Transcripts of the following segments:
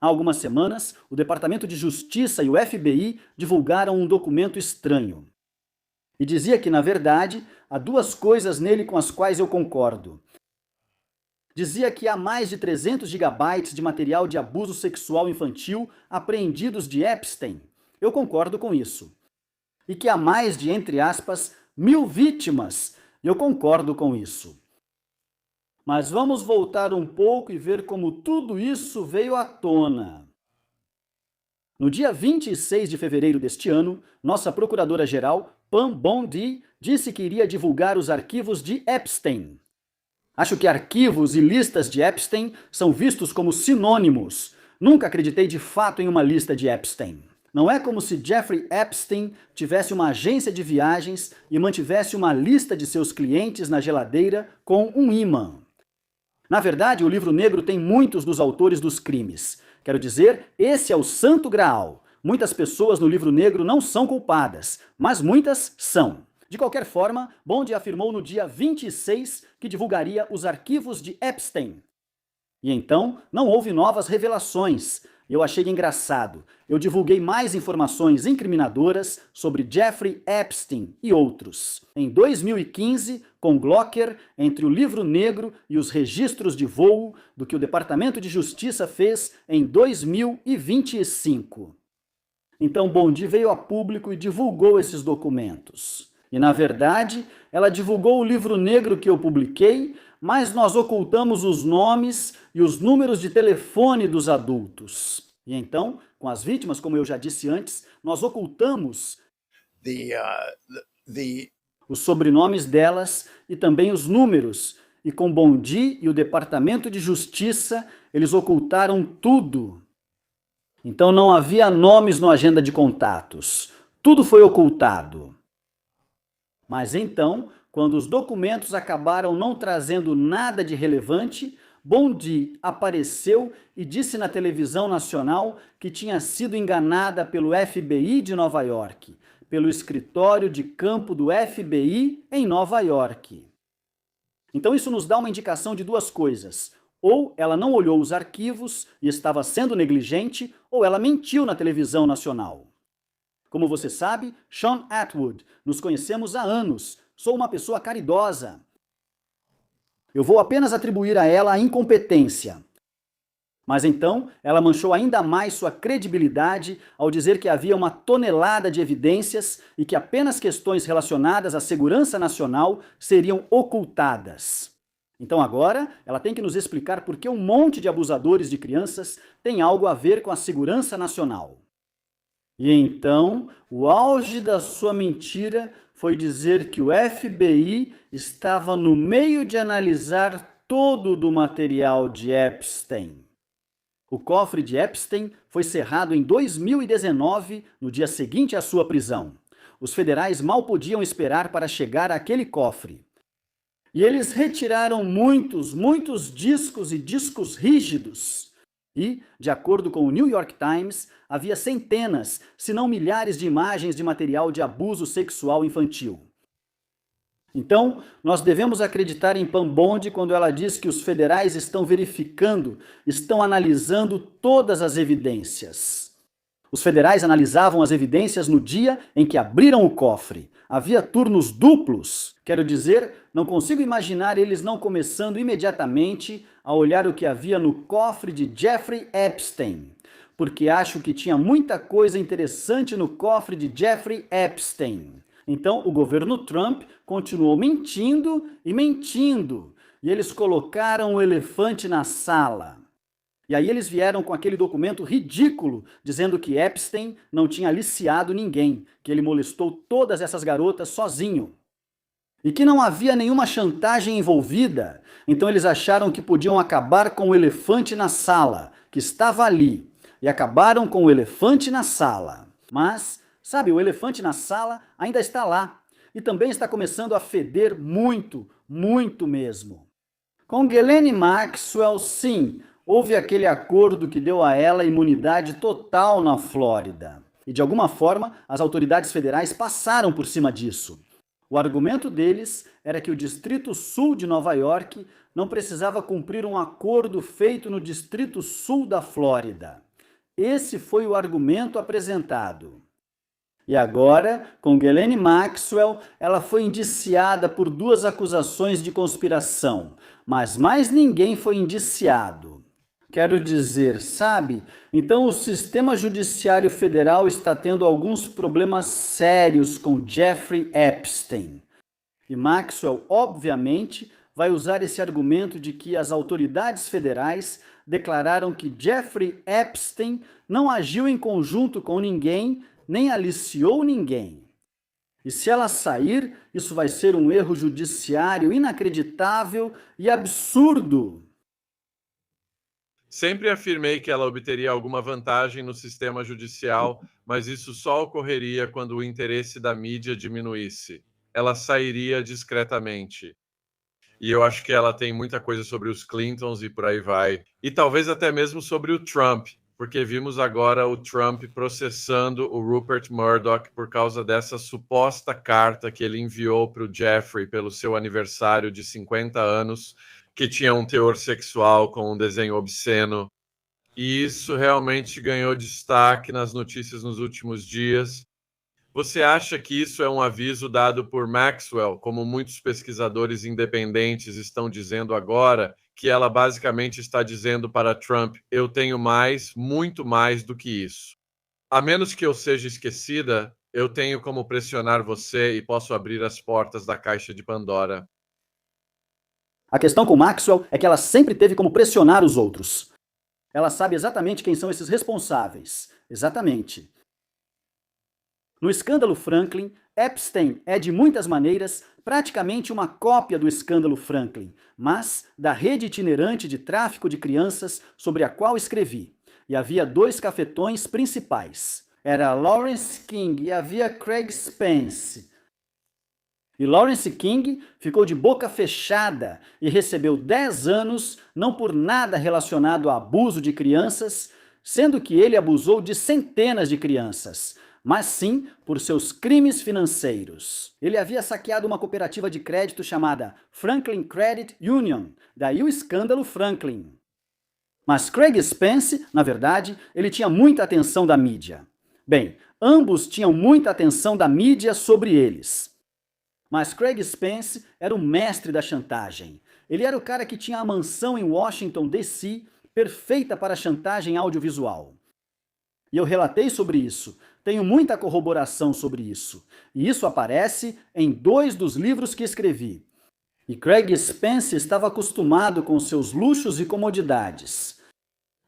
Há algumas semanas, o Departamento de Justiça e o FBI divulgaram um documento estranho. E dizia que, na verdade, há duas coisas nele com as quais eu concordo. Dizia que há mais de 300 gigabytes de material de abuso sexual infantil apreendidos de Epstein. Eu concordo com isso. E que há mais de, entre aspas, 1000 vítimas. Eu concordo com isso. Mas vamos voltar um pouco e ver como tudo isso veio à tona. No dia 26 de fevereiro deste ano, nossa procuradora-geral, Pam Bondi, disse que iria divulgar os arquivos de Epstein. Acho que arquivos e listas de Epstein são vistos como sinônimos. Nunca acreditei de fato em uma lista de Epstein. Não é como se Jeffrey Epstein tivesse uma agência de viagens e mantivesse uma lista de seus clientes na geladeira com um ímã. Na verdade, o livro negro tem muitos dos autores dos crimes. Quero dizer, esse é o santo graal. Muitas pessoas no livro negro não são culpadas, mas muitas são. De qualquer forma, Bondi afirmou no dia 26 que divulgaria os arquivos de Epstein. E então, não houve novas revelações. Eu achei engraçado. Eu divulguei mais informações incriminadoras sobre Jeffrey Epstein e outros. Em 2015, com Glocker, entre o livro negro e os registros de voo, do que o Departamento de Justiça fez em 2025. Então, Bondi veio a público e divulgou esses documentos. E, na verdade, ela divulgou o livro negro que eu publiquei, mas nós ocultamos os nomes e os números de telefone dos adultos. E então, com as vítimas, como eu já disse antes, nós ocultamos os sobrenomes delas e também os números. E com Bondi e o Departamento de Justiça, eles ocultaram tudo. Então não havia nomes na agenda de contatos. Tudo foi ocultado. Mas então, quando os documentos acabaram não trazendo nada de relevante, Bondi apareceu e disse na televisão nacional que tinha sido enganada pelo FBI de Nova York, pelo escritório de campo do FBI em Nova York. Então isso nos dá uma indicação de duas coisas. Ou ela não olhou os arquivos e estava sendo negligente, ou ela mentiu na televisão nacional. Como você sabe, Shawn Atwood, nos conhecemos há anos. Sou uma pessoa caridosa. Eu vou apenas atribuir a ela a incompetência. Mas então, ela manchou ainda mais sua credibilidade ao dizer que havia uma tonelada de evidências e que apenas questões relacionadas à segurança nacional seriam ocultadas. Então agora, ela tem que nos explicar por que um monte de abusadores de crianças tem algo a ver com a segurança nacional. E então, o auge da sua mentira foi dizer que o FBI estava no meio de analisar todo o material de Epstein. O cofre de Epstein foi cerrado em 2019, no dia seguinte à sua prisão. Os federais mal podiam esperar para chegar àquele cofre. E eles retiraram muitos discos e discos rígidos. E, de acordo com o New York Times, havia centenas, se não milhares de imagens de material de abuso sexual infantil. Então, nós devemos acreditar em Pam Bondi quando ela diz que os federais estão verificando, estão analisando todas as evidências. Os federais analisavam as evidências no dia em que abriram o cofre. Havia turnos duplos. Quero dizer, não consigo imaginar eles não começando imediatamente a olhar o que havia no cofre de Jeffrey Epstein, porque acho que tinha muita coisa interessante no cofre de Jeffrey Epstein. Então, o governo Trump continuou mentindo e mentindo, e eles colocaram o elefante na sala. E aí eles vieram com aquele documento ridículo, dizendo que Epstein não tinha aliciado ninguém, que ele molestou todas essas garotas sozinho. E que não havia nenhuma chantagem envolvida, então eles acharam que podiam acabar com o elefante na sala, que estava ali, e acabaram com o elefante na sala. Mas, sabe, o elefante na sala ainda está lá, e também está começando a feder muito mesmo. Com Ghislaine Maxwell, sim, houve aquele acordo que deu a ela imunidade total na Flórida. E de alguma forma, as autoridades federais passaram por cima disso. O argumento deles era que o Distrito Sul de Nova York não precisava cumprir um acordo feito no Distrito Sul da Flórida. Esse foi o argumento apresentado. E agora, com Ghislaine Maxwell, ela foi indiciada por 2 acusações de conspiração, mas mais ninguém foi indiciado. Quero dizer, sabe? Então o sistema judiciário federal está tendo alguns problemas sérios com Jeffrey Epstein. E Maxwell, obviamente, vai usar esse argumento de que as autoridades federais declararam que Jeffrey Epstein não agiu em conjunto com ninguém, nem aliciou ninguém. E se ela sair, isso vai ser um erro judiciário inacreditável e absurdo. Sempre afirmei que ela obteria alguma vantagem no sistema judicial, mas isso só ocorreria quando o interesse da mídia diminuísse. Ela sairia discretamente. E eu acho que ela tem muita coisa sobre os Clintons e por aí vai. E talvez até mesmo sobre o Trump, porque vimos agora o Trump processando o Rupert Murdoch por causa dessa suposta carta que ele enviou para o Jeffrey pelo seu aniversário de 50 anos, que tinha um teor sexual com um desenho obsceno. E isso realmente ganhou destaque nas notícias nos últimos dias. Você acha que isso é um aviso dado por Maxwell, como muitos pesquisadores independentes estão dizendo agora, que ela basicamente está dizendo para Trump: eu tenho mais, muito mais do que isso. A menos que eu seja esquecida, eu tenho como pressionar você e posso abrir as portas da caixa de Pandora. A questão com Maxwell é que ela sempre teve como pressionar os outros. Ela sabe exatamente quem são esses responsáveis. Exatamente. No escândalo Franklin, Epstein é, de muitas maneiras, praticamente uma cópia do escândalo Franklin, mas da rede itinerante de tráfico de crianças sobre a qual escrevi. E havia 2 cafetões principais. Era Lawrence King e havia Craig Spence. E Lawrence King ficou de boca fechada e recebeu 10 anos, não por nada relacionado a abuso de crianças, sendo que ele abusou de centenas de crianças, mas sim por seus crimes financeiros. Ele havia saqueado uma cooperativa de crédito chamada Franklin Credit Union, daí o escândalo Franklin. Mas Craig Spence, na verdade, ele tinha muita atenção da mídia. Bem, ambos tinham muita atenção da mídia sobre eles. Mas Craig Spence era o mestre da chantagem. Ele era o cara que tinha a mansão em Washington, D.C., perfeita para chantagem audiovisual. E eu relatei sobre isso, tenho muita corroboração sobre isso. E isso aparece em 2 dos livros que escrevi. E Craig Spence estava acostumado com seus luxos e comodidades.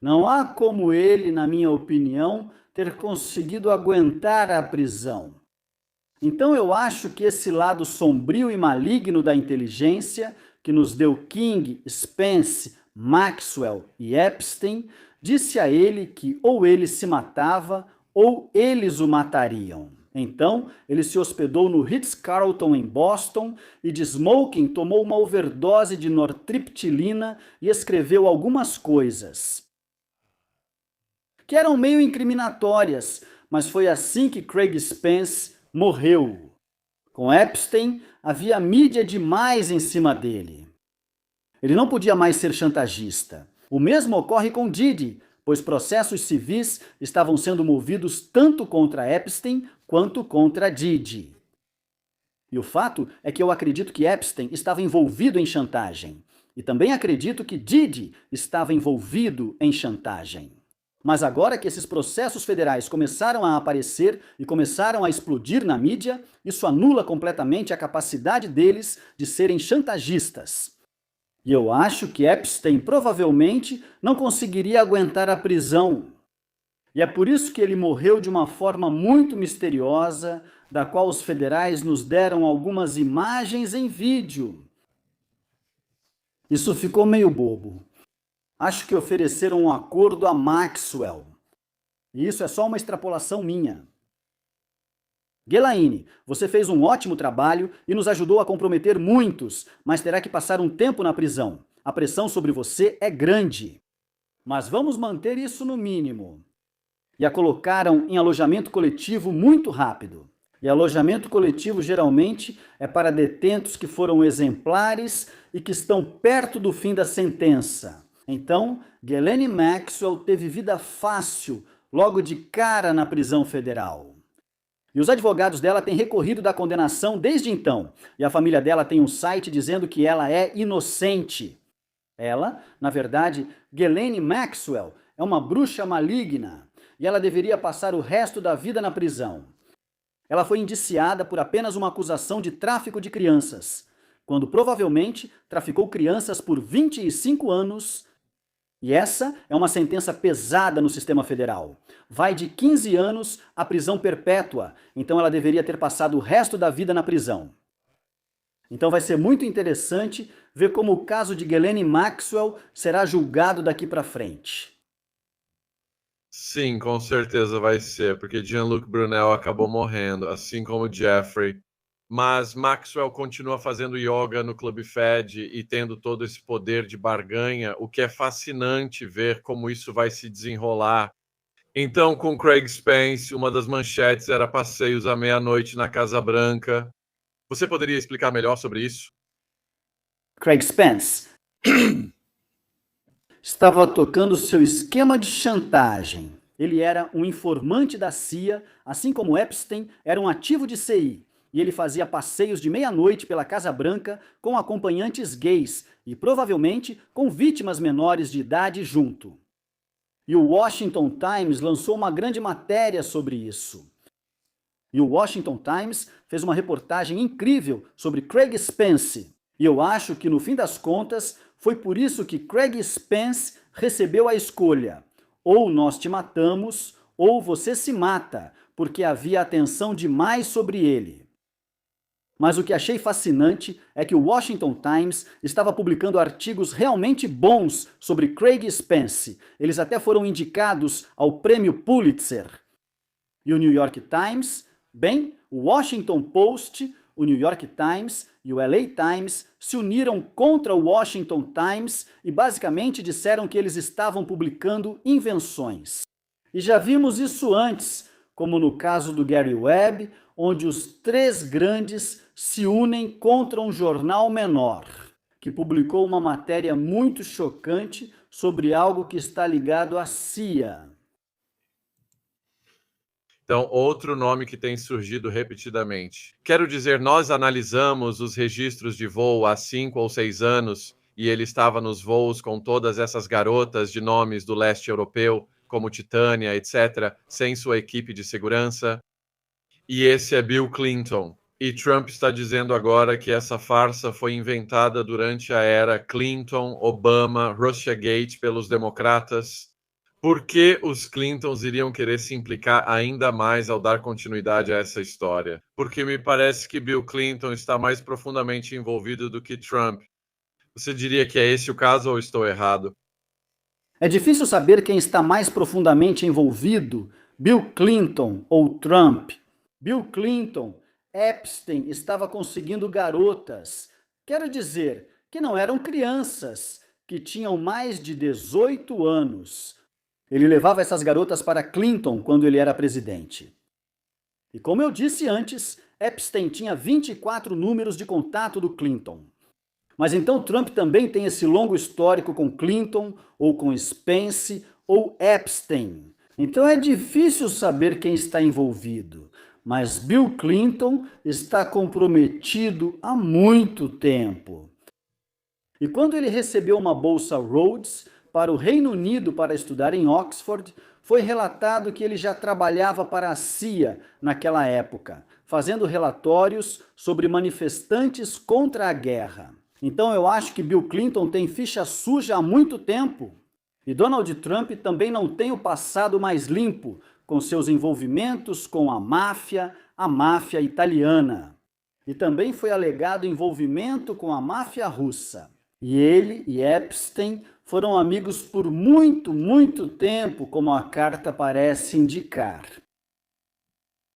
Não há como ele, na minha opinião, ter conseguido aguentar a prisão. Então eu acho que esse lado sombrio e maligno da inteligência, que nos deu King, Spence, Maxwell e Epstein, disse a ele que ou ele se matava ou eles o matariam. Então, ele se hospedou no Ritz-Carlton em Boston e de smoking tomou uma overdose de nortriptilina e escreveu algumas coisas que eram meio incriminatórias, mas foi assim que Craig Spence morreu. Com Epstein, havia mídia demais em cima dele. Ele não podia mais ser chantagista. O mesmo ocorre com Didi, pois processos civis estavam sendo movidos tanto contra Epstein quanto contra Didi. E o fato é que eu acredito que Epstein estava envolvido em chantagem. E também acredito que Didi estava envolvido em chantagem. Mas agora que esses processos federais começaram a aparecer e começaram a explodir na mídia, isso anula completamente a capacidade deles de serem chantagistas. E eu acho que Epstein provavelmente não conseguiria aguentar a prisão. E é por isso que ele morreu de uma forma muito misteriosa, da qual os federais nos deram algumas imagens em vídeo. Isso ficou meio bobo. Acho que ofereceram um acordo a Maxwell. E isso é só uma extrapolação minha. Ghislaine, você fez um ótimo trabalho e nos ajudou a comprometer muitos, mas terá que passar um tempo na prisão. A pressão sobre você é grande. Mas vamos manter isso no mínimo. E a colocaram em alojamento coletivo muito rápido. E alojamento coletivo geralmente é para detentos que foram exemplares e que estão perto do fim da sentença. Então, Ghislaine Maxwell teve vida fácil logo de cara na prisão federal. E os advogados dela têm recorrido da condenação desde então. E a família dela tem um site dizendo que ela é inocente. Ela, na verdade, Ghislaine Maxwell, é uma bruxa maligna e ela deveria passar o resto da vida na prisão. Ela foi indiciada por apenas uma acusação de tráfico de crianças, quando provavelmente traficou crianças por 25 anos. E essa é uma sentença pesada no sistema federal. Vai de 15 anos à prisão perpétua, então ela deveria ter passado o resto da vida na prisão. Então vai ser muito interessante ver como o caso de Ghislaine Maxwell será julgado daqui para frente. Sim, com certeza vai ser, porque Jean-Luc Brunel acabou morrendo, assim como Jeffrey. Mas Maxwell continua fazendo yoga no Club Fed e tendo todo esse poder de barganha, o que é fascinante ver como isso vai se desenrolar. Então, com Craig Spence, uma das manchetes era passeios à meia-noite na Casa Branca. Você poderia explicar melhor sobre isso? Craig Spence estava tocando seu esquema de chantagem. Ele era um informante da CIA, assim como Epstein era um ativo de CI. E ele fazia passeios de meia-noite pela Casa Branca com acompanhantes gays e provavelmente com vítimas menores de idade junto. E o Washington Times lançou uma grande matéria sobre isso. E o Washington Times fez uma reportagem incrível sobre Craig Spence. E eu acho que, no fim das contas, foi por isso que Craig Spence recebeu a escolha: ou nós te matamos, ou você se mata, porque havia atenção demais sobre ele. Mas o que achei fascinante é que o Washington Times estava publicando artigos realmente bons sobre Craig Spence. Eles até foram indicados ao prêmio Pulitzer. E o New York Times, bem, o Washington Post, o New York Times e o LA Times se uniram contra o Washington Times e basicamente disseram que eles estavam publicando invenções. E já vimos isso antes, como no caso do Gary Webb, onde os três grandes se unem contra um jornal menor, que publicou uma matéria muito chocante sobre algo que está ligado à CIA. Então, outro nome que tem surgido repetidamente. Quero dizer, nós analisamos os registros de voo há 5 ou 6 anos e ele estava nos voos com todas essas garotas de nomes do leste europeu, como Titânia, etc., sem sua equipe de segurança. E esse é Bill Clinton. E Trump está dizendo agora que essa farsa foi inventada durante a era Clinton, Obama, Russiagate pelos democratas. Por que os Clintons iriam querer se implicar ainda mais ao dar continuidade a essa história? Porque me parece que Bill Clinton está mais profundamente envolvido do que Trump. Você diria que é esse o caso ou estou errado? É difícil saber quem está mais profundamente envolvido, Bill Clinton ou Trump. Bill Clinton, Epstein estava conseguindo garotas, quero dizer, que não eram crianças, que tinham mais de 18 anos. Ele levava essas garotas para Clinton quando ele era presidente. E como eu disse antes, Epstein tinha 24 números de contato do Clinton. Mas então Trump também tem esse longo histórico com Clinton, ou com Spence, ou Epstein. Então é difícil saber quem está envolvido. Mas Bill Clinton está comprometido há muito tempo. E quando ele recebeu uma bolsa Rhodes para o Reino Unido para estudar em Oxford, foi relatado que ele já trabalhava para a CIA naquela época, fazendo relatórios sobre manifestantes contra a guerra. Então eu acho que Bill Clinton tem ficha suja há muito tempo. E Donald Trump também não tem o passado mais limpo, com seus envolvimentos com a máfia italiana. E também foi alegado envolvimento com a máfia russa. E ele e Epstein foram amigos por muito, muito tempo, como a carta parece indicar.